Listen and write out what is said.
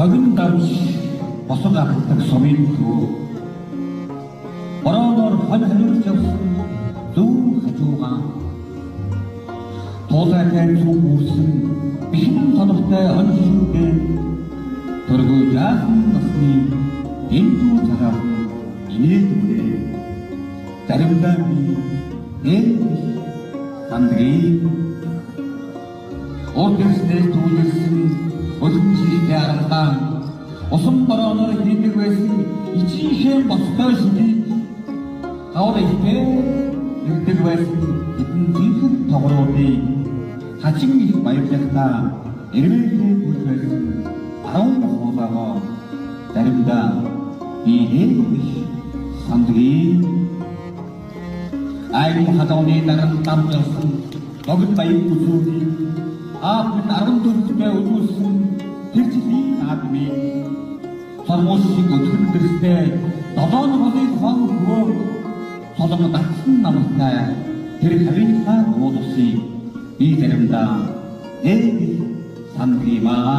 Богино давж босог авдаг сумын дүү. Бороо хонь ханиулж явсан зөв хажуугаан. Туулайтай зүг үүрсэн бихэн тоногтой хонь шүүгээ төргөө яасан насны эндүү цагаан инээдүрээ. Заримдаа би сандгийн оркестрээс түүлсэн өлгөнчтэй аргаан усан борооноос хийдэг байсан ичээхэн бостой шүдий аврагтэй ирдэг байсан хэдэн зинхэн тоглоодыг хачин их баярлахтаа эрмэлээ бүрдсэн 10 хуулаагаа заримдаа би сандгийн айн хадооны даран дамжсан богд баян бүсүүд Апт 14-т үлүүлсэн тэр жилийн наадмын сормосыг өтгөн дэрстэй 7 хоногийн хон хөө солонго датсан намтай тэр харийнхаа уулсыг би заримдаа сандгиймаа.